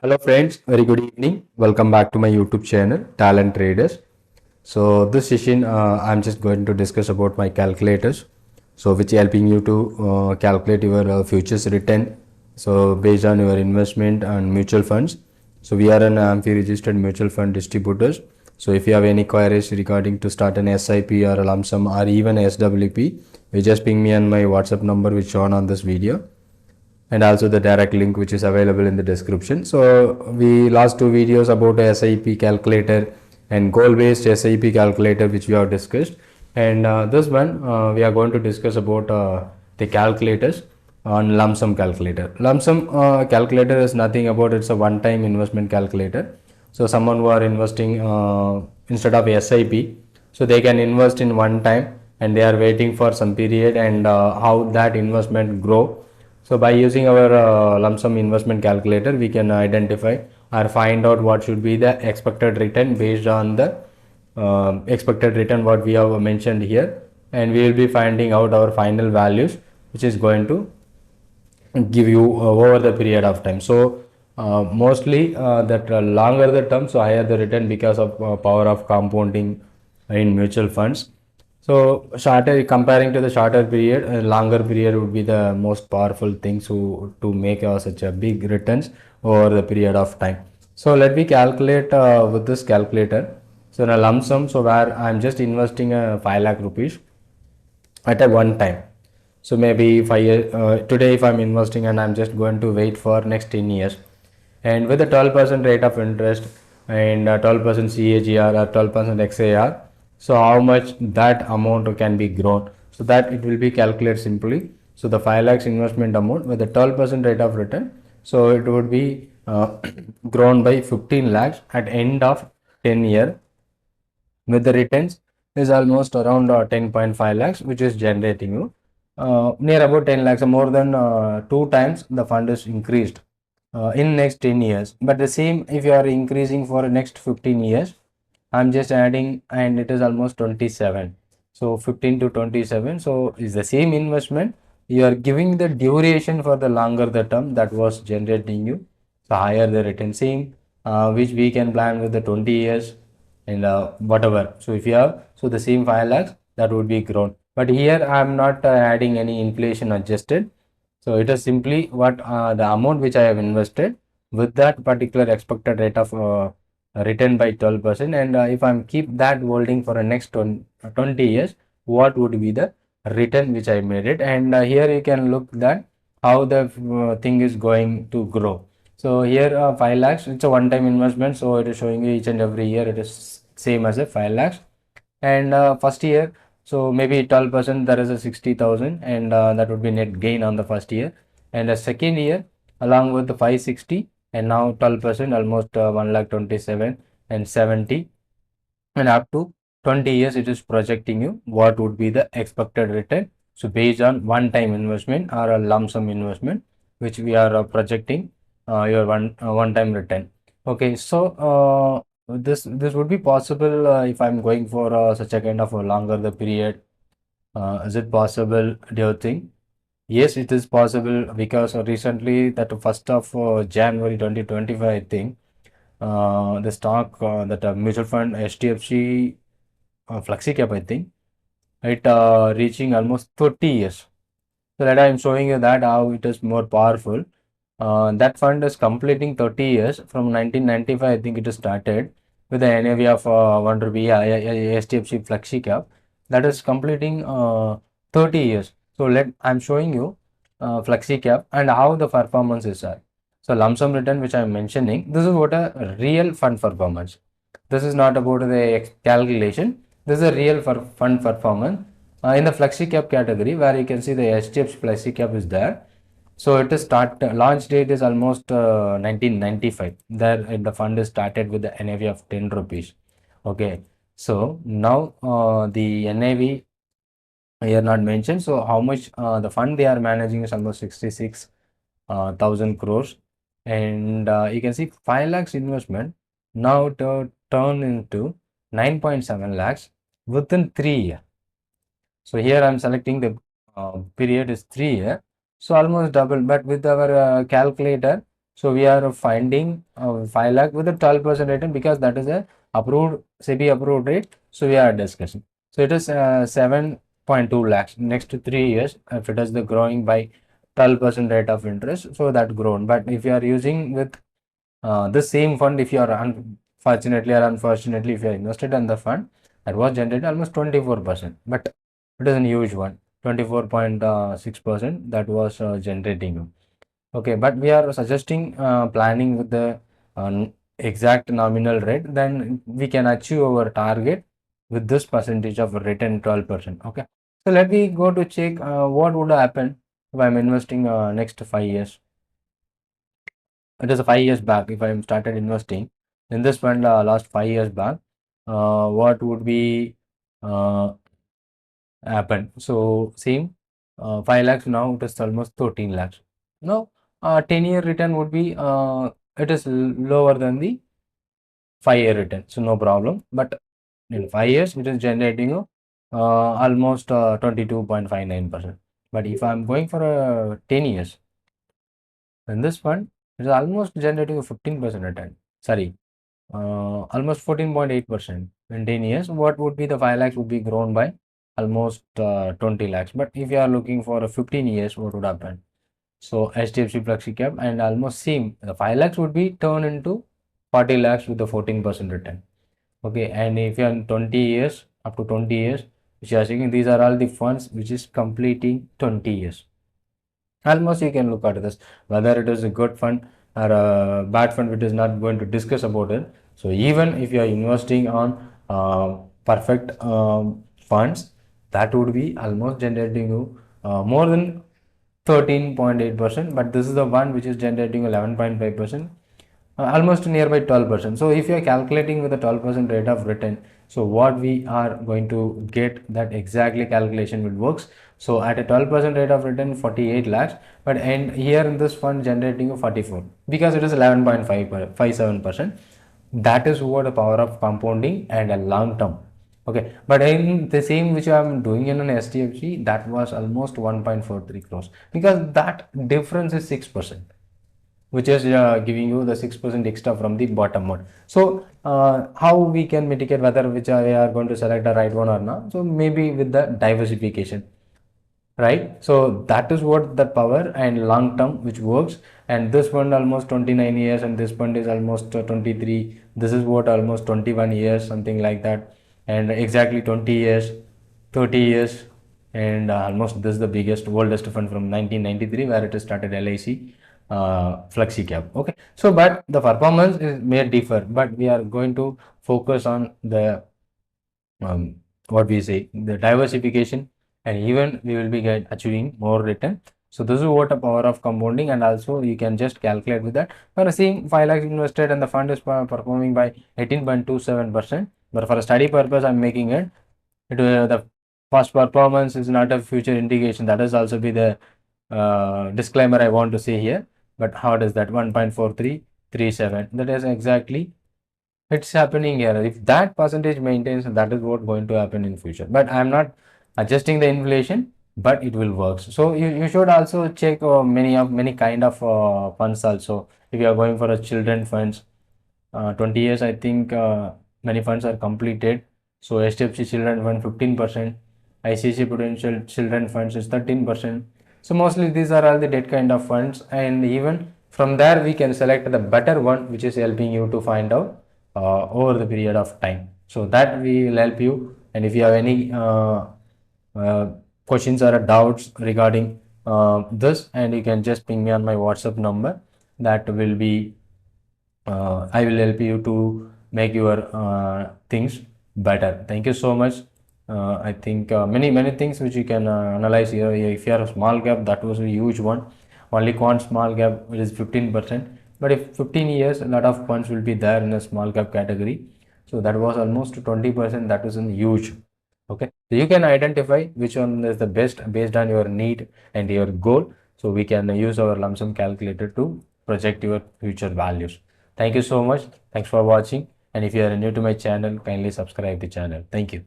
Hello friends, very good evening. Welcome back to my YouTube channel, Talent Traders. So this session, I'm just going to discuss about my calculators. So which helping you to calculate your futures return. So based on your investment and mutual funds. So we are an AMFI registered mutual fund distributors. So if you have any queries regarding to start an SIP or a lump sum or even SWP, you just ping me on my WhatsApp number which shown on this video, and also the direct link which is available in the description. So we last two videos about a SIP calculator and goal based SIP calculator which we have discussed, and this one we are going to discuss about the calculators on lump sum calculator. Lump sum calculator is nothing about, it's a one time investment calculator. So someone who are investing instead of SIP, so they can invest in one time and they are waiting for some period, and how that investment grow. So by using our lump sum investment calculator, we can identify or find out what should be the expected return based on the expected return what we have mentioned here, and we will be finding out our final values which is going to give you over the period of time. So mostly that longer the term, so higher the return because of power of compounding in mutual funds. So shorter, comparing to the shorter period, longer period would be the most powerful thing to make such a big returns over the period of time. So let me calculate with this calculator. So in a lump sum, so where I'm just investing 5 lakh rupees at a one time. So maybe 5 years, today if I'm investing and I'm just going to wait for next 10 years, and with a 12% rate of interest and 12% CAGR or 12% XAR, so how much that amount can be grown, so that it will be calculated simply. So the 5 lakhs investment amount with a 12% rate of return, so it would be grown by 15 lakhs at end of 10 year, with the returns is almost around 10.5 lakhs which is generating you near about 10 lakhs, more than two times the fund is increased in next 10 years. But the same if you are increasing for next 15 years, I'm just adding, and it is almost 27. So 15 to 27, so is the same investment, you are giving the duration for the longer the term that was generating you, so higher the return, same which we can plan with the 20 years and whatever. So if you have, so the same 5 lakhs that would be grown, but here I am not adding any inflation adjusted. So it is simply what the amount which I have invested with that particular expected rate of return by 12%, and if I'm keep that holding for the next 20 years, what would be the return which I made it. And here you can look that how the thing is going to grow. So here 5 lakhs, it's a one time investment, so it is showing you each and every year it is same as a 5 lakhs. And first year, so maybe 12% there is a 60,000, and that would be net gain on the first year. And the second year along with the 560, and now 12% almost 1 lakh 27 and 70, and up to 20 years it is projecting you what would be the expected return. So based on one time investment or a lump sum investment which we are projecting your one time return. Okay, so this would be possible if I'm going for such a kind of a longer the period. Is it possible, do you think? Yes, it is possible, because recently that 1st of January 2025, I think the stock that mutual fund HDFC Flexi cap, I think it reaching almost 30 years. So that I am showing you that how it is more powerful. That fund is completing 30 years from 1995. I think it is started with the NAV of 1 rupee, HDFC Flexi cap, that is completing 30 years. So I'm showing you Flexi cap and how the performance is. So lump sum return which I am mentioning, this is what a real fund performance. This is not about the calculation. This is a real fund performance. In the Flexi cap category, where you can see the HDFC Flexi cap is there. So it is launch date is almost 1995. There the fund is started with the NAV of 10 rupees. Okay. So now the NAV here not mentioned. So how much the fund they are managing is almost 66,000 crores, and you can see 5 lakhs investment now to turn into 9.7 lakhs within 3 years. So here I'm selecting the period is 3 years, so almost double. But with our calculator, So we are finding 5 lakh with a 12% return because that is a approved SEBI approved rate. So we are discussing. So it is 7.2 lakhs next to 3 years if it is the growing by 12% rate of interest. So that grown. But if you are using with the same fund, if you are unfortunately or unfortunately if you are invested in the fund, that was generated almost 24%. But it is a huge one, 24.6% that was generating. Okay, but we are suggesting planning with the exact nominal rate, then we can achieve our target with this percentage of return 12%. Okay, so let me go to check what would happen if I'm investing next 5 years. It is 5 years back. If I started investing in this fund last 5 years back, what would be uh, happen? So same 5 lakhs, now it is almost 13 lakhs. Now 10-year return would be it is lower than the 5-year return, so no problem. But in 5 years it is generating almost 22.59%. But if I'm going for 10 years, in this fund it is almost generating a 15% return. Sorry, almost 14.8% in 10 years. What would be the 5 lakhs would be grown by almost 20 lakhs. But if you are looking for a 15 years, what would happen? So HDFC Flexi cap and almost same, the 5 lakhs would be turned into 40 lakhs with a 14% return. Okay, and if you are in 20 years, up to 20 years, which you are saying these are all the funds which is completing 20 years. Almost you can look at this, whether it is a good fund or a bad fund, it is not going to discuss about it. So even if you are investing on perfect funds, that would be almost generating you more than 13.8%, but this is the one which is generating 11.5%, almost nearby 12%. So if you are calculating with a 12% rate of return, so what we are going to get, that exactly calculation will works. So at a 12% rate of return, 48 lakhs, but and here in this fund generating a 44 because it is 11.57%. That is what the power of compounding and a long term. Okay, but in the same which I am doing in an SDFC, that was almost 1.43 crores because that difference is 6%, which is giving you the 6% extra from the bottom one. So how we can mitigate whether which we are going to select the right one or not? So maybe with the diversification, right? So that is what the power and long term which works. And this one almost 29 years and this one is almost 23. This is what almost 21 years, something like that. And exactly 20 years, 30 years, and almost this is the biggest, oldest fund from 1993 where it started, LIC Flexi cap. Okay, so but the performance may differ, but we are going to focus on the what we say, the diversification, and even we will be achieving more return. So this is what a power of compounding, and also you can just calculate with that. For the same 5 lakhs invested and the fund is performing by 18.27%, but for a study purpose I'm making it. The past performance is not a future indication. That is also be the disclaimer I want to say here. But how does that 1.4337? That is exactly it's happening here. If that percentage maintains, that is what going to happen in future. But I'm not adjusting the inflation, but it will work. So you should also check many kind of funds also. If you are going for a children funds, 20 years, I think many funds are completed. So HDFC Children Fund 15%, ICICI Prudential Children Funds is 13%. So mostly these are all the debt kind of funds, and even from there we can select the better one which is helping you to find out over the period of time. So that will help you. And if you have any questions or doubts regarding this, and you can just ping me on my WhatsApp number. That will be I will help you to make your things better. Thank you so much. I think many things which you can analyze here. If you are a small gap, that was a huge one. Only quant small gap is 15%. But if 15 years, a lot of funds will be there in a small cap category. So that was almost 20%. That was a huge. Okay, so you can identify which one is the best based on your need and your goal. So we can use our lump sum calculator to project your future values. Thank you so much. Thanks for watching. And if you are new to my channel, kindly subscribe the channel. Thank you.